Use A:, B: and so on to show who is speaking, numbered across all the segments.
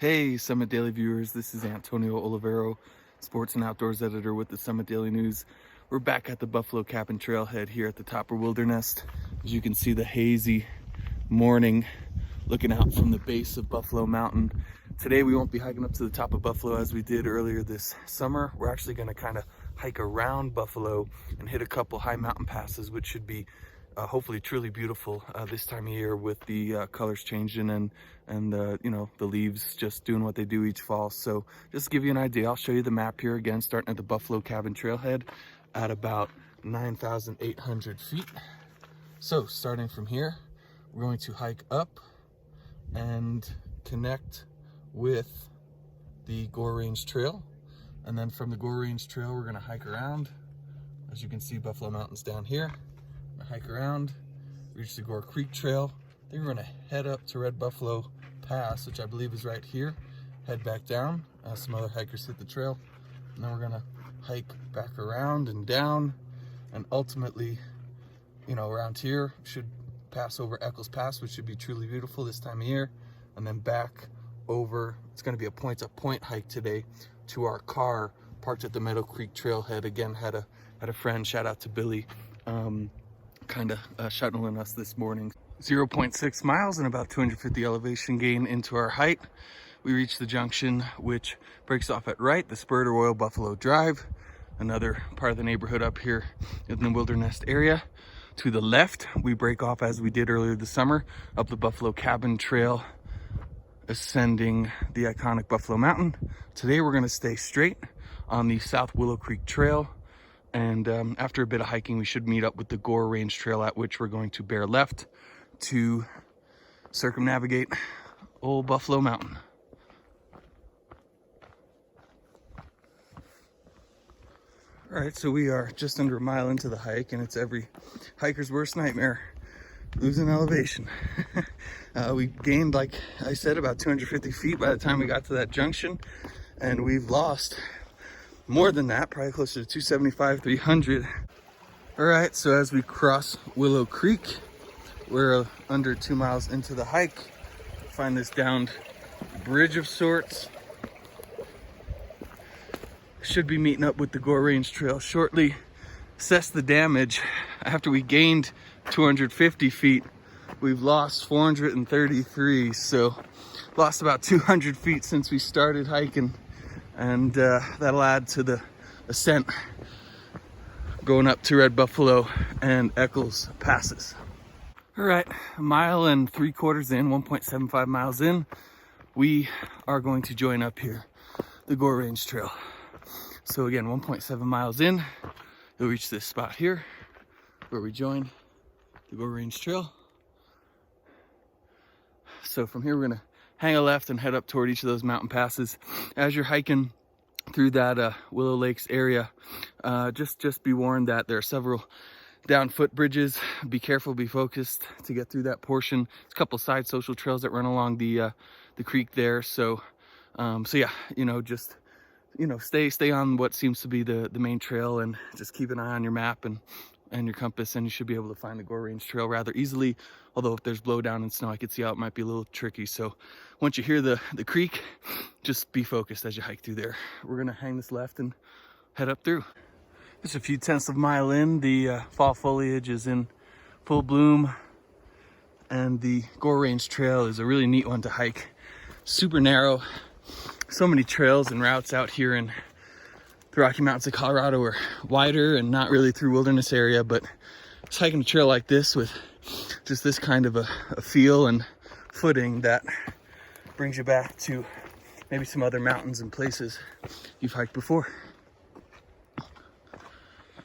A: Hey, Summit Daily viewers, this is Antonio Olivero, sports and outdoors editor with the Summit Daily News. We're back at the Buffalo Cabin Trailhead here at the top of Wildernest. As you can see, the hazy morning looking out from the base of Buffalo Mountain. Today we won't be hiking up to the top of Buffalo as we did earlier this summer. We're actually going to kind of hike around Buffalo and hit a couple high mountain passes, which should be hopefully truly beautiful this time of year with the colors changing and you know, the leaves just doing what they do each fall. So just to give you an idea, I'll show you the map here again, starting at the Buffalo Cabin Trailhead at about 9,800 feet. So starting from here, we're going to hike up and connect with the Gore Range Trail, and then from the Gore Range Trail we're going to hike around. As you can see, Buffalo Mountain's down here. Hike around, reach the Gore Creek Trail. Then we're going to head up to Red Buffalo Pass, which I believe is right here. Head back down as some other hikers hit the trail. And then we're going to hike back around and down, and ultimately, you know, around here should pass over Eccles Pass, which should be truly beautiful this time of year, and then back over. It's going to be a point-to-point hike today to our car parked at the Meadow Creek trailhead. Again, had a friend, shout out to Billy, kind of shuttling us this morning. 0.6 miles and about 250 elevation gain into our hike. We reach the junction, which breaks off at right, the spur to Royal Buffalo Drive, another part of the neighborhood up here in the Wilderness area. To the left, we break off as we did earlier this summer up the Buffalo Cabin Trail, ascending the iconic Buffalo Mountain. Today we're going to stay straight on the South Willow Creek Trail. And after a bit of hiking, we should meet up with the Gore Range Trail, at which we're going to bear left to circumnavigate old Buffalo Mountain. All right, so we are just under a mile into the hike, and it's every hiker's worst nightmare, losing elevation. We gained, like I said, about 250 feet by the time we got to that junction, and we've lost more than that, probably closer to 275, 300. All right, so as we cross Willow Creek, we're under 2 miles into the hike. Find this downed bridge of sorts. Should be meeting up with the Gore Range Trail shortly. Assess the damage. After we gained 250 feet, we've lost 433. So lost about 200 feet since we started hiking. And that'll add to the ascent going up to Red Buffalo and Eccles Passes. All right, 1.75 miles in, 1.75 miles in, we are going to join up here, the Gore Range Trail. So again, 1.7 miles in, you'll reach this spot here where we join the Gore Range Trail. So from here, we're gonna hang a left and head up toward each of those mountain passes. As you're hiking through that Willow Lakes area, just be warned that there are several down footbridges. Be careful, be focused to get through that portion. There's a couple side social trails that run along the creek there. So yeah, you know, just, you know, stay on what seems to be the main trail, and just keep an eye on your map and your compass, and you should be able to find the Gore Range Trail rather easily. Although if there's blowdown and snow, I could see how it might be a little tricky. So once you hear the creek, just be focused as you hike through there. We're gonna hang this left and head up through. Just a few tenths of a mile in, the fall foliage is in full bloom, and the Gore Range Trail is a really neat one to hike. Super narrow. So many trails and routes out here in the Rocky Mountains of Colorado are wider and not really through wilderness area, but just hiking a trail like this with just this kind of a feel and footing that brings you back to maybe some other mountains and places you've hiked before.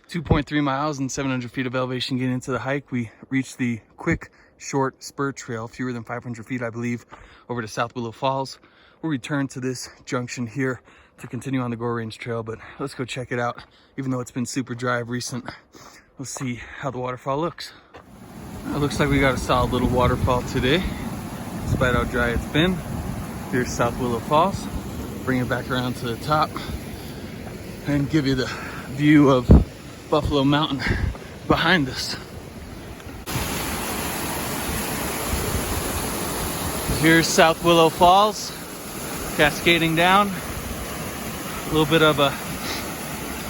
A: 2.3 miles and 700 feet of elevation getting into the hike. We reached the quick, short spur trail, fewer than 500 feet, I believe, over to South Willow Falls. We'll return to this junction here to continue on the Gore Range Trail, but let's go check it out. Even though it's been super dry of recent, we'll see how the waterfall looks. It looks like we got a solid little waterfall today, despite how dry it's been. Here's South Willow Falls. Bring it back around to the top and give you the view of Buffalo Mountain behind us. Here's South Willow Falls. cascading down. A little bit of a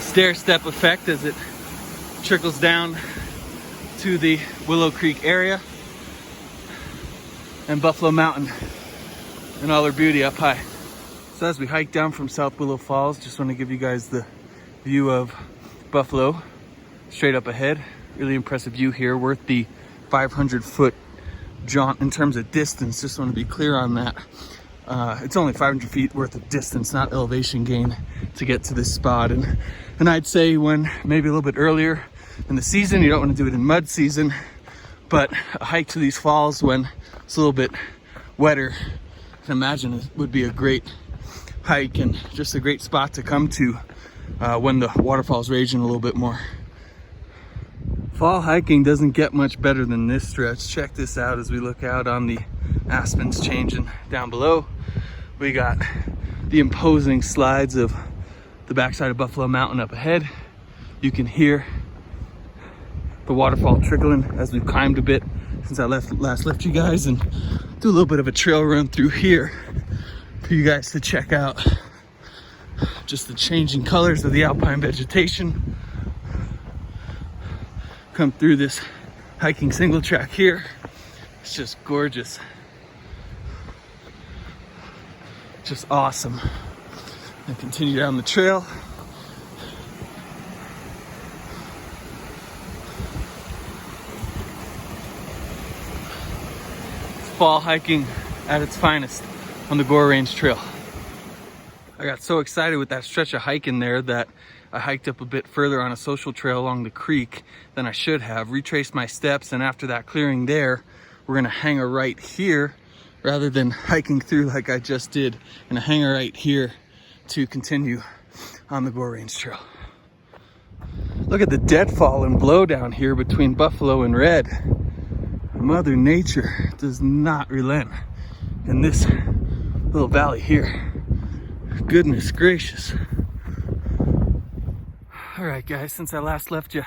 A: stair-step effect as it trickles down to the Willow Creek area and Buffalo Mountain in all their beauty up high. So as we hike down from South Willow Falls, just want to give you guys the view of Buffalo straight up ahead. Really impressive view here, worth the 500-foot jaunt in terms of distance. Just want to be clear on that. It's only 500 feet worth of distance, not elevation gain, to get to this spot. And I'd say when maybe a little bit earlier in the season, you don't want to do it in mud season, but a hike to these falls when it's a little bit wetter, I can imagine it would be a great hike and just a great spot to come to when the waterfall's raging a little bit more. Fall hiking doesn't get much better than this stretch. Check this out as we look out on the aspens changing down below. We got the imposing slides of the backside of Buffalo Mountain up ahead. You can hear the waterfall trickling as we've climbed a bit since I last left you guys, and do a little bit of a trail run through here for you guys to check out just the changing colors of the alpine vegetation. Come through this hiking single track here. It's just gorgeous. Just awesome. And continue down the trail. Fall hiking at its finest on the Gore Range Trail. I got so excited with that stretch of hike in there that I hiked up a bit further on a social trail along the creek than I should have, retraced my steps, and after that clearing there, we're gonna hang a right here rather than hiking through like I just did, and a hang a right here to continue on the Gore Range Trail. Look at the deadfall and blow down here between Buffalo and Red. Mother Nature does not relent in this little valley here. Goodness gracious. All right, guys, since I last left you,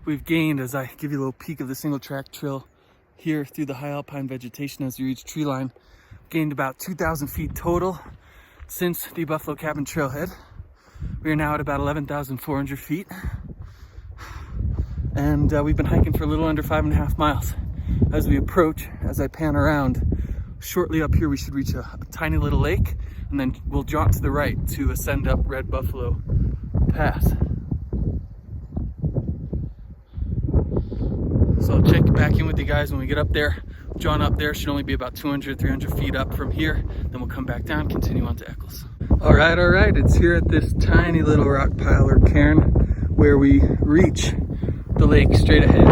A: we've gained, as I give you a little peek of the single track trail here through the high alpine vegetation as you reach tree line, gained about 2,000 feet total since the Buffalo Cabin Trailhead. We are now at about 11,400 feet. And we've been hiking for a little under 5.5 miles. As we approach, as I pan around, shortly up here we should reach a tiny little lake, and then we'll jaunt to the right to ascend up Red Buffalo Pass. So I'll check back in with you guys when we get up there. Jaunt up there should only be about 200, 300 feet up from here. Then we'll come back down, continue on to Eccles. All right, it's here at this tiny little rock pile or cairn where we reach the lake straight ahead.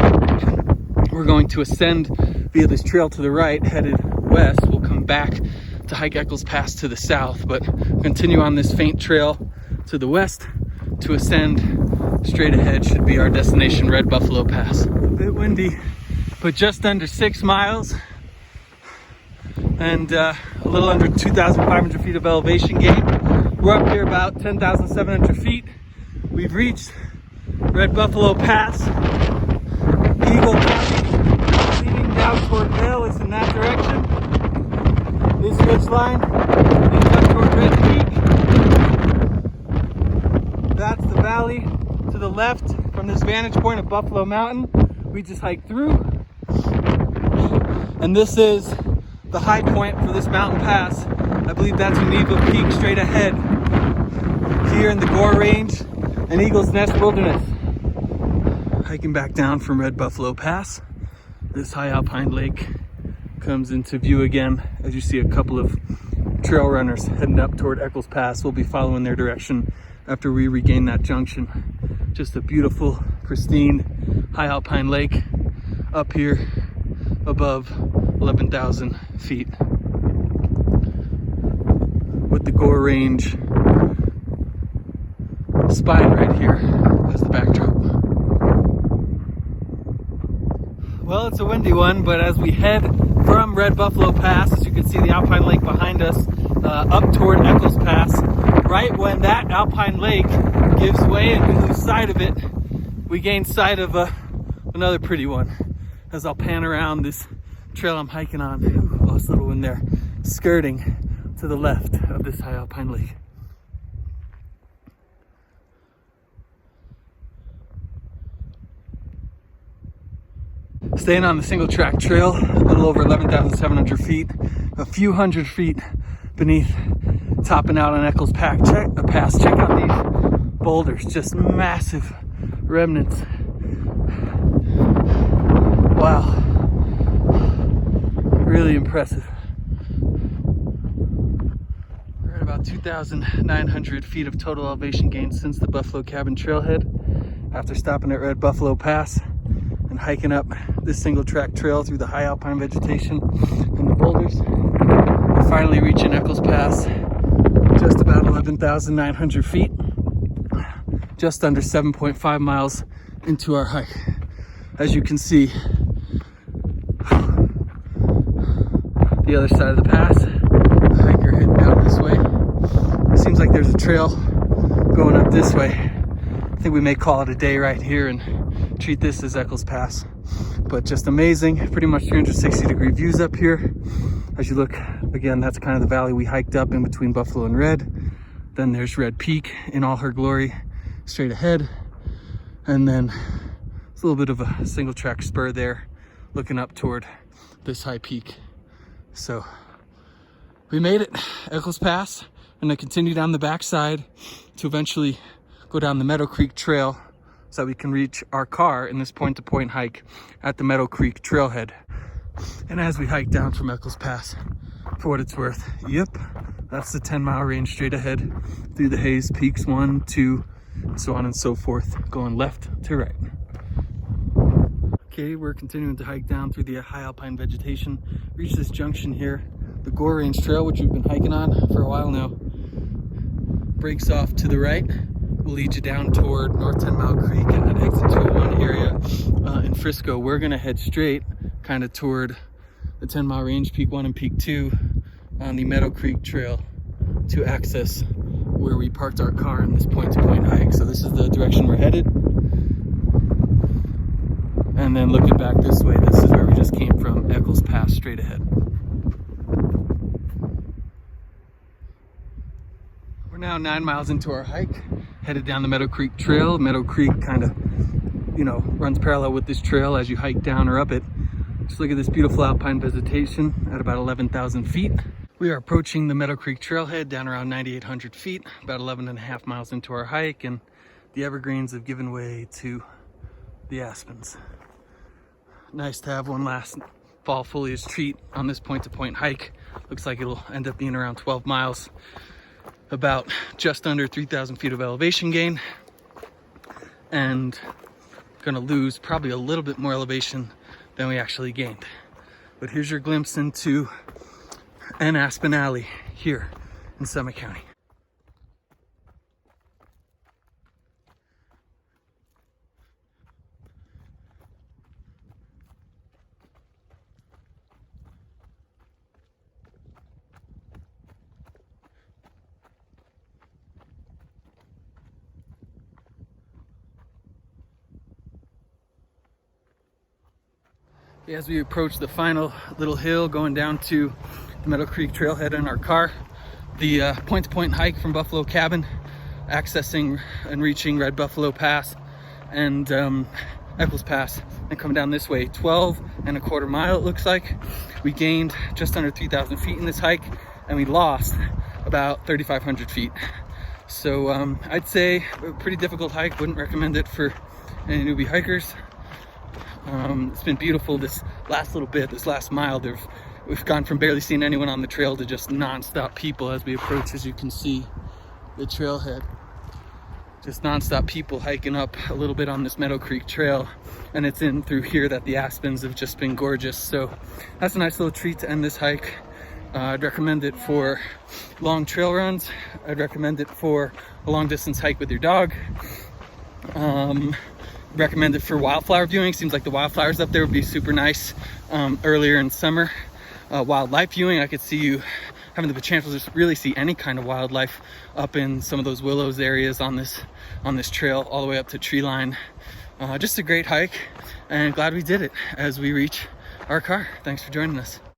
A: We're going to ascend via this trail to the right, headed west. We'll come back to hike Eccles Pass to the south, but continue on this faint trail to the west to ascend straight ahead. Should be our destination, Red Buffalo Pass. A bit windy, but just under 6 miles and a little under 2,500 feet of elevation gain. We're up here about 10,700 feet. We've reached Red Buffalo Pass. Eagle County leading down toward Vale is in that direction. This ridge line leads up toward Red Peak. That's the valley to the left from this vantage point of Buffalo Mountain. We just hiked through. And this is the high point for this mountain pass. I believe that's Meadow Creek straight ahead here in the Gore Range and Eagle's Nest Wilderness. Hiking back down from Red Buffalo Pass, this high alpine lake comes into view again as you see a couple of trail runners heading up toward Eccles Pass. We'll be following their direction after we regain that junction. Just a beautiful, pristine, high alpine lake up here above 11,000 feet with the Gore Range spine right here as the backdrop. Well, it's a windy one, but as we head from Red Buffalo Pass, as you can see the alpine lake behind us, up toward Eccles Pass, right when that alpine lake gives way and we lose sight of it, we gain sight of another pretty one. As I'll pan around this trail I'm hiking on, lost a little wind there, skirting to the left of this high alpine lake. Staying on the single track trail, a little over 11,700 feet, a few hundred feet beneath, topping out on Eccles Pass. Check out these boulders, just massive remnants. Wow, really impressive. We're at about 2,900 feet of total elevation gain since the Buffalo Cabin trailhead, after stopping at Red Buffalo Pass and hiking up this single track trail through the high alpine vegetation and the boulders. We're finally reaching Eccles Pass, just about 11,900 feet, just under 7.5 miles into our hike. As you can see, the other side of the pass, the hiker heading down this way. Seems like there's a trail going up this way. I think we may call it a day right here and treat this as Eccles Pass. But just amazing, pretty much 360-degree views up here. As you look, again, that's kind of the valley we hiked up in between Buffalo and Red. Then there's Red Peak in all her glory straight ahead. And then it's a little bit of a single track spur there, looking up toward this high peak. So we made it, Eccles Pass, and I continue down the backside to eventually go down the Meadow Creek trail so that we can reach our car in this point-to-point hike at the Meadow Creek trailhead. And as we hike down from Eccles Pass, for what it's worth, yep, that's the 10-mile range straight ahead through the haze, peaks 1, 2, so on and so forth, going left to right. Okay, we're continuing to hike down through the high alpine vegetation, reach this junction here, the Gore Range Trail, which we've been hiking on for a while now, breaks off to the right, will lead you down toward North 10 Mile Creek and that exit 201 area in Frisco. We're gonna head straight kind of toward the 10 Mile Range, Peak 1 and Peak 2 on the Meadow Creek Trail to access where we parked our car in this point-to-point hike. So this is the direction we're headed. And then looking back this way, this is where we just came from, Eccles Pass, straight ahead. We're now 9 miles into our hike, headed down the Meadow Creek Trail. Meadow Creek kind of, runs parallel with this trail as you hike down or up it. Just look at this beautiful alpine vegetation at about 11,000 feet. We are approaching the Meadow Creek trailhead down around 9,800 feet, about 11.5 miles into our hike, and the evergreens have given way to the aspens. Nice to have one last fall foliage treat on this point-to-point hike. Looks like it'll end up being around 12 miles, about just under 3,000 feet of elevation gain, and gonna lose probably a little bit more elevation than we actually gained. But here's your glimpse into an aspen alley here in Summit County. As we approach the final little hill going down to the Meadow Creek trailhead in our car, the point-to-point hike from Buffalo Cabin, accessing and reaching Red Buffalo Pass and Eccles Pass, and coming down this way, 12.25 miles it looks like. We gained just under 3,000 feet in this hike, and we lost about 3,500 feet. So I'd say a pretty difficult hike. Wouldn't recommend it for any newbie hikers. It's been beautiful this last little bit, this last mile. We've gone from barely seeing anyone on the trail to just non-stop people as we approach, as you can see, the trailhead. Just non-stop people hiking up a little bit on this Meadow Creek trail, and it's in through here that the aspens have just been gorgeous. So that's a nice little treat to end this hike. I'd recommend it for long trail runs. I'd recommend it for a long distance hike with your dog. Recommend it for wildflower viewing. Seems like the wildflowers up there would be super nice earlier in summer. Wildlife viewing, I could see you having the chance to just really see any kind of wildlife up in some of those willows areas on this trail all the way up to tree line. Just a great hike, and glad we did it as we reach our car. Thanks for joining us.